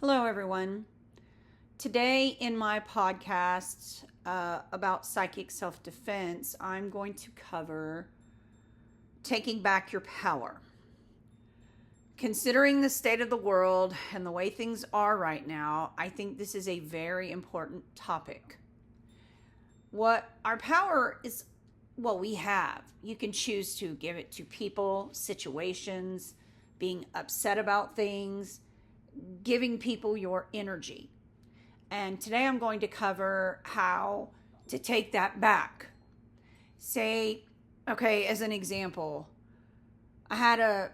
Hello, everyone. Today, in my podcast about psychic self defense, I'm going to cover taking back your power. Considering the state of the world and the way things are right now, I think this is a very important topic. What our power is, what we have. You can choose to give it to people, situations, being upset about things, giving people your energy. And today I'm going to cover how to take that back. Say, okay, as an example, I had a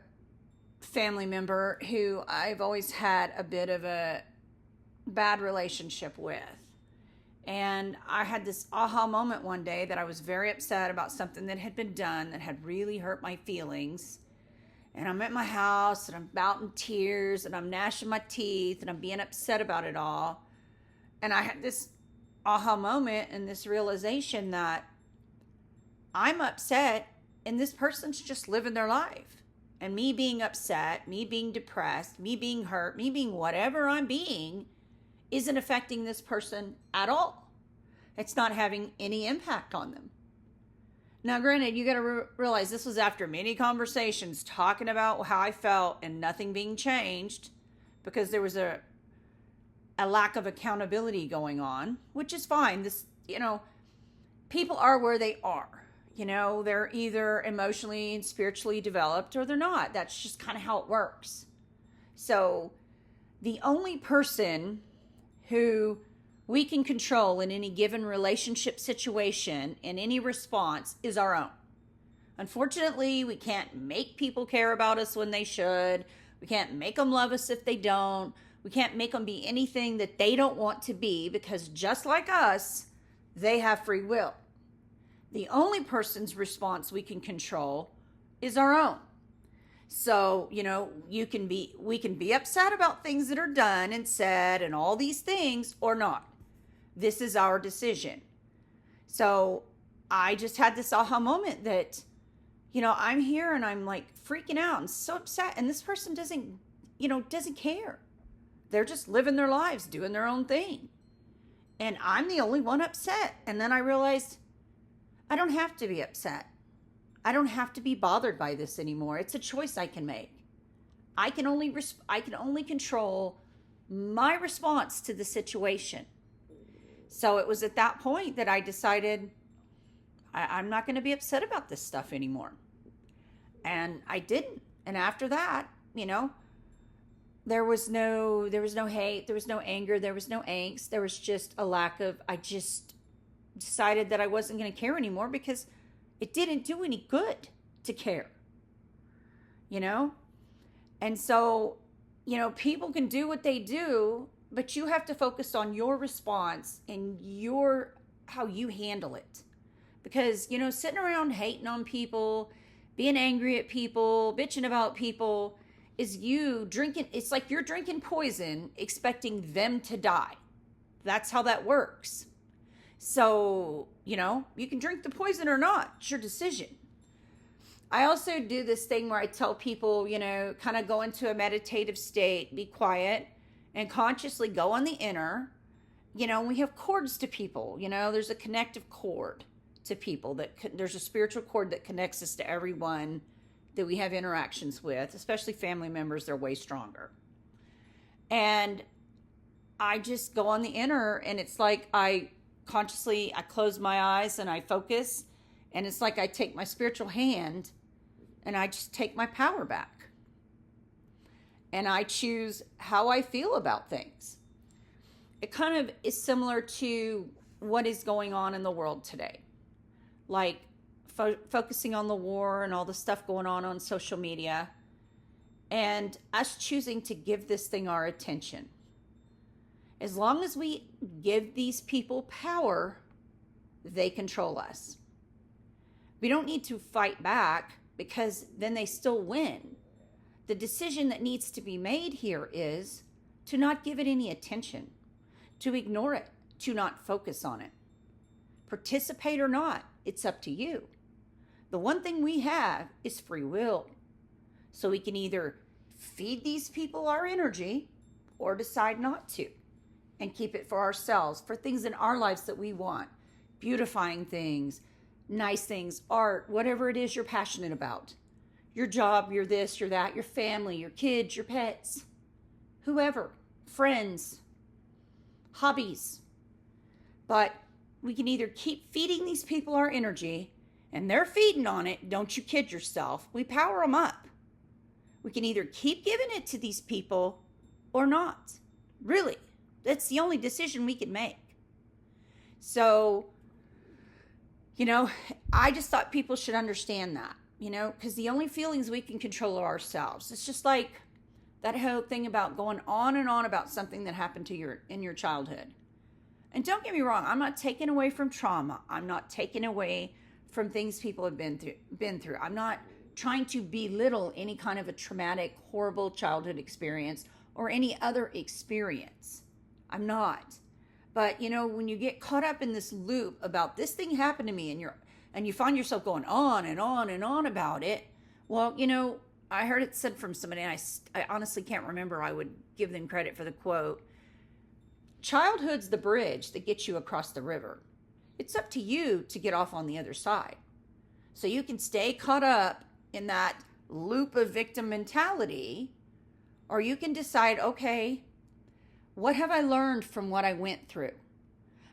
family member who I've always had a bit of a bad relationship with. And I had this aha moment one day that I was very upset about something that had been done that had really hurt my feelings. And I'm at my house and I'm about in tears and I'm gnashing my teeth and I'm being upset about it all. And I had this aha moment and this realization that I'm upset and this person's just living their life. And me being upset, me being depressed, me being hurt, me being whatever I'm being isn't affecting this person at all. It's not having any impact on them. Now, granted, you got to realize this was after many conversations talking about how I felt and nothing being changed because there was a lack of accountability going on, which is fine. People are where they are. They're either emotionally and spiritually developed or they're not. That's just kind of how it works. So the only person who we can control in any given relationship situation and any response is our own. Unfortunately, we can't make people care about us when they should. We can't make them love us if they don't. We can't make them be anything that they don't want to be because just like us, they have free will. The only person's response we can control is our own. So, we can be upset about things that are done and said and all these things or not. This is our decision. So I just had this aha moment that, I'm here and I'm like freaking out and so upset. And this person doesn't care. They're just living their lives, doing their own thing. And I'm the only one upset. And then I realized I don't have to be upset. I don't have to be bothered by this anymore. It's a choice I can make. I can only control my response to the situation. So it was at that point that I decided I'm not going to be upset about this stuff anymore. And I didn't. And after that, there was no hate, there was no anger, there was no angst. There was just a lack of, I just decided that I wasn't going to care anymore because it didn't do any good to care. And so, people can do what they do, but you have to focus on your response and how you handle it. Because, sitting around hating on people, being angry at people, bitching about people is you drinking. It's like you're drinking poison, expecting them to die. That's how that works. So, you can drink the poison or not. It's your decision. I also do this thing where I tell people, kind of go into a meditative state, be quiet, and consciously go on the inner. We have cords to people. There's a connective cord to people. There's a spiritual cord that connects us to everyone that we have interactions with, especially family members. They're way stronger. And I just go on the inner, and it's like I close my eyes and I focus, and it's like I take my spiritual hand and I just take my power back. And I choose how I feel about things. It kind of is similar to what is going on in the world today. Like focusing on the war and all the stuff going on social media. And us choosing to give this thing our attention. As long as we give these people power, they control us. We don't need to fight back because then they still win. The decision that needs to be made here is to not give it any attention, to ignore it, to not focus on it. Participate or not, it's up to you. The one thing we have is free will. So we can either feed these people our energy or decide not to and keep it for ourselves, for things in our lives that we want, beautifying things, nice things, art, whatever it is you're passionate about. Your job, your this, your that, your family, your kids, your pets, whoever, friends, hobbies. But we can either keep feeding these people our energy, and they're feeding on it, don't you kid yourself. We power them up. We can either keep giving it to these people or not. Really, that's the only decision we can make. So, I just thought people should understand that, because the only feelings we can control are ourselves. It's just like that whole thing about going on and on about something that happened to in your childhood. And don't get me wrong, I'm not taking away from trauma. I'm not taking away from things people have been through. I'm not trying to belittle any kind of a traumatic, horrible childhood experience or any other experience. I'm not. But, when you get caught up in this loop about this thing happened to me and you find yourself going on and on and on about it, well, I heard it said from somebody, and I honestly can't remember. I would give them credit for the quote. Childhood's the bridge that gets you across the river. It's up to you to get off on the other side. So you can stay caught up in that loop of victim mentality, or you can decide, okay, what have I learned from what I went through?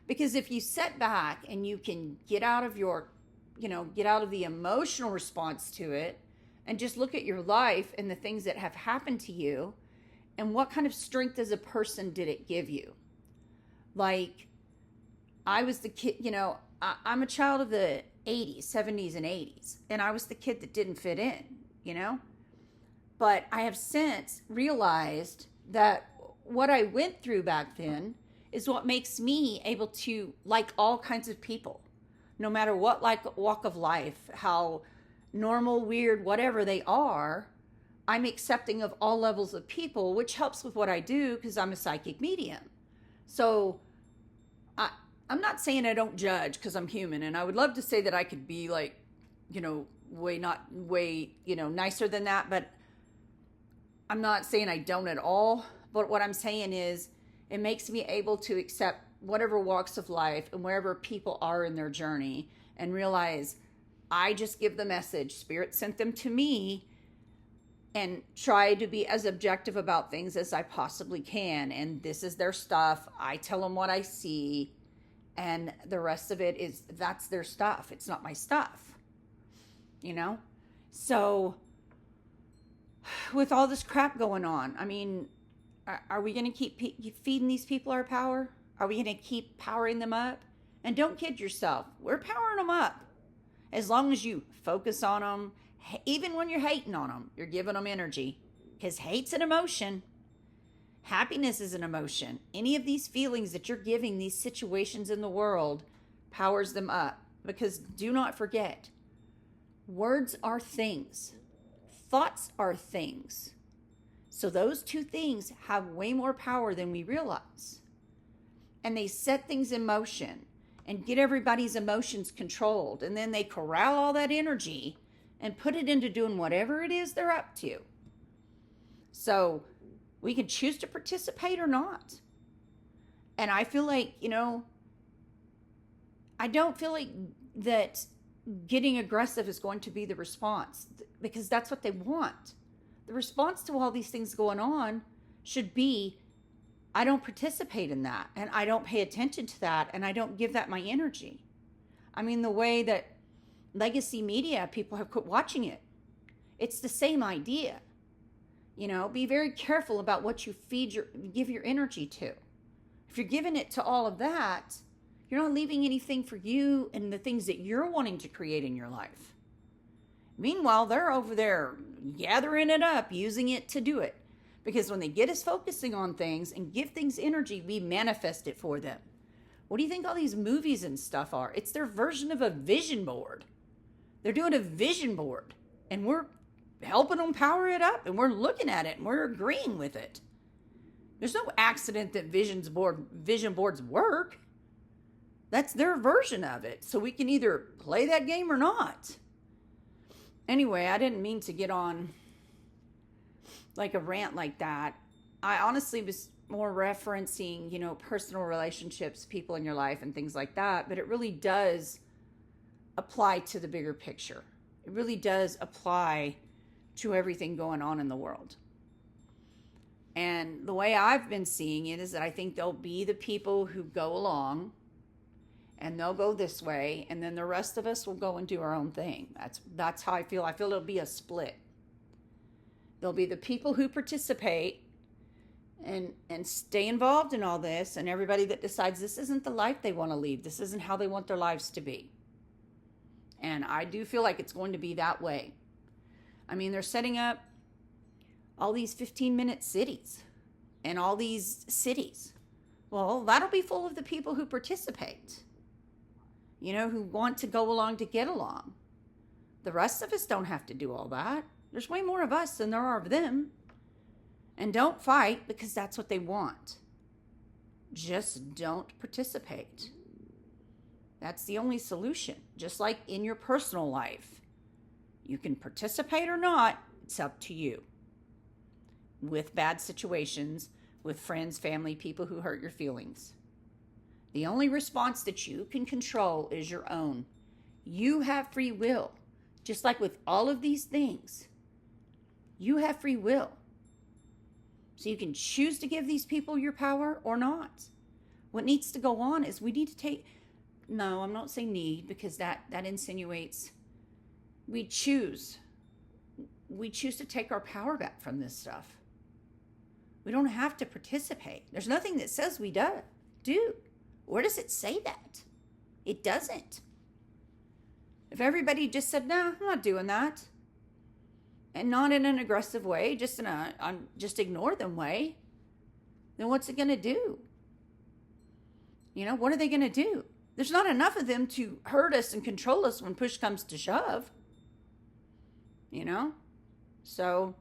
Because if you sit back and you can get out of the emotional response to it and just look at your life and the things that have happened to you and what kind of strength as a person did it give you? Like, I was the kid, I'm a child of the 80s, 70s, and 80s, and I was the kid that didn't fit in, But I have since realized that what I went through back then is what makes me able to like all kinds of people, no matter what walk of life, how normal, weird, whatever they are. I'm accepting of all levels of people, which helps with what I do because I'm a psychic medium. So I'm not saying I don't judge because I'm human, and I would love to say that I could be like, way nicer than that, but I'm not saying I don't at all. But what I'm saying is it makes me able to accept whatever walks of life and wherever people are in their journey and realize I just give the message. Spirit sent them to me, and try to be as objective about things as I possibly can. And this is their stuff. I tell them what I see, and the rest of it that's their stuff. It's not my stuff, So with all this crap going on, I mean, are we going to keep feeding these people our power? Are we going to keep powering them up? And don't kid yourself. We're powering them up. As long as you focus on them, even when you're hating on them, you're giving them energy. Because hate's an emotion. Happiness is an emotion. Any of these feelings that you're giving these situations in the world powers them up. Because do not forget, words are things. Thoughts are things. So those two things have way more power than we realize. And they set things in motion and get everybody's emotions controlled. And then they corral all that energy and put it into doing whatever it is they're up to. So we can choose to participate or not. And I feel like, I don't feel like that getting aggressive is going to be the response, because that's what they want. The response to all these things going on should be, I don't participate in that, and I don't pay attention to that, and I don't give that my energy. I mean, the way that legacy media, people have quit watching it. It's the same idea. Be very careful about what you give your energy to. If you're giving it to all of that, you're not leaving anything for you and the things that you're wanting to create in your life. Meanwhile, they're over there gathering it up, using it to do it. Because when they get us focusing on things and give things energy, we manifest it for them. What do you think all these movies and stuff are? It's their version of a vision board. They're doing a vision board, and we're helping them power it up, and we're looking at it, and we're agreeing with it. There's no accident that vision boards work. That's their version of it. So we can either play that game or not. Anyway, I didn't mean to get on like a rant like that. I honestly was more referencing, personal relationships, people in your life, and things like that. But it really does apply to the bigger picture. It really does apply to everything going on in the world. And the way I've been seeing it is that I think there'll be the people who go along and they'll go this way, and then the rest of us will go and do our own thing. That's how I feel. I feel it'll be a split. There'll be the people who participate and stay involved in all this, and everybody that decides this isn't the life they want to lead. This isn't how they want their lives to be. And I do feel like it's going to be that way. I mean, they're setting up all these 15-minute cities and all these cities. Well, that'll be full of the people who participate, who want to go along to get along. The rest of us don't have to do all that. There's way more of us than there are of them. And don't fight because that's what they want. Just don't participate. That's the only solution. Just like in your personal life. You can participate or not. It's up to you. With bad situations, with friends, family, people who hurt your feelings. The only response that you can control is your own. You have free will. Just like with all of these things. You have free will. So you can choose to give these people your power or not. What needs to go on is we need to take... No, I'm not saying need, because that insinuates... We choose to take our power back from this stuff. We don't have to participate. There's nothing that says we do. Where does it say that? It doesn't. If everybody just said, "No, I'm not doing that," and not in an aggressive way, just in a just ignore them way, then what's it going to do? What are they going to do? There's not enough of them to hurt us and control us when push comes to shove. So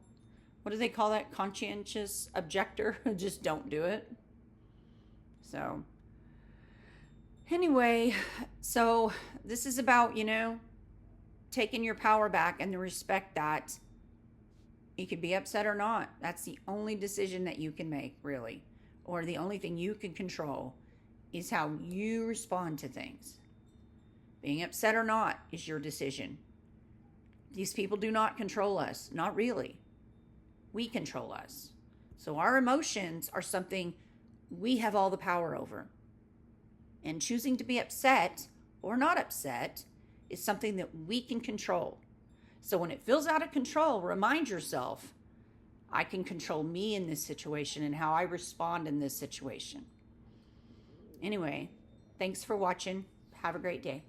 what do they call that? Conscientious objector? Just don't do it. So anyway, so this is about, taking your power back and to respect that. You can be upset or not. That's the only decision that you can make, really. Or the only thing you can control is how you respond to things. Being upset or not is your decision. These people do not control us. Not really. We control us. So our emotions are something we have all the power over. And choosing to be upset or not upset is something that we can control. So when it feels out of control, remind yourself, I can control me in this situation and how I respond in this situation. Anyway, thanks for watching. Have a great day.